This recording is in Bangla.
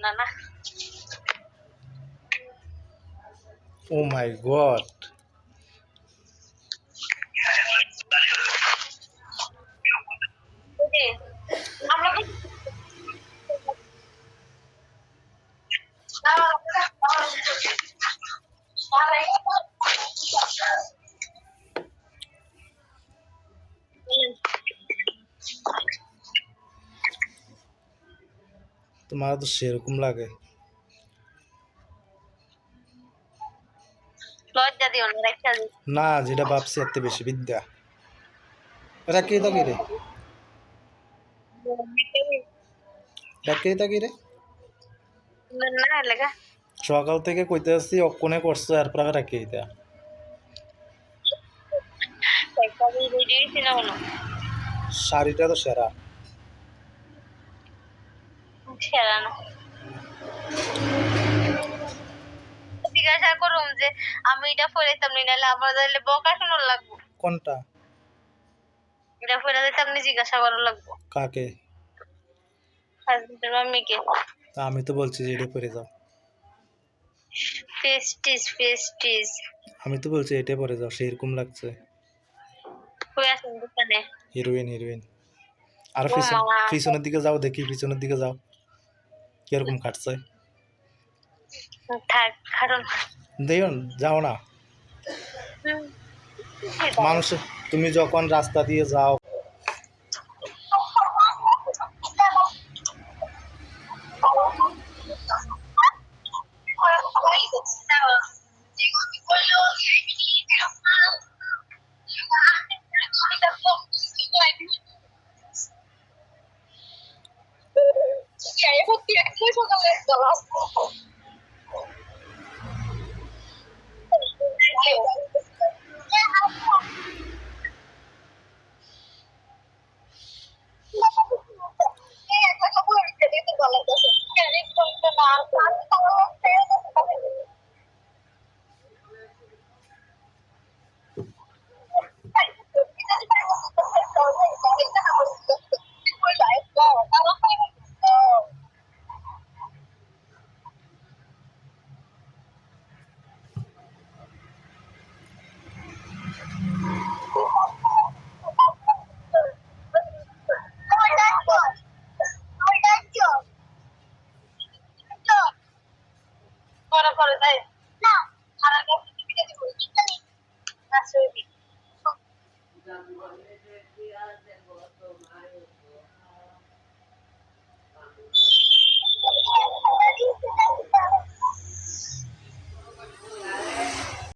না না ও মাই গড, বুঝি আমরা কি তোমার তো সেরকম লাগে। লজ্জা দিও না একটা দিন না, যেটা ভাবছি এত বেশি বিদ্যা। রাখি থাকি রে, রাখি থাকি রে। না লেগা সকাল থেকে কইতে আসছি অক্ষণে করছো, এরপর আবার রাখি এটা। একটা রেডি ছিল না শাড়িটা তো সেরা। সেরা না জিজ্ঞাসা করুম যে আমি এটা পড়াইতাম নি, নাহলে আমার তাহলে বকা শোনার লাগবো। কোনটা? এটা পড়া দিতাম নি, জিজ্ঞাসা করার লাগবো কাকে? হাজবেন্ডের মাম্মিকে। তা আমি তো বলছি যে এটা পরে যাও। পেস্টিস পেস্টিস আমি তো বলছি এটা পরে যাও, সেরকম লাগছে। কই আছেন দোকানে? Heroine heroine. আর ও মা পিছনের দিকে যাও, দেখি পিছনের দিকে যাও কিরকম খাটছে। থাক কারণ দেখো, যাও না। মানুষ, তুমি যখন রাস্তা দিয়ে যাও করা পরে তাই না আর কাছে টিকে দিব আসলে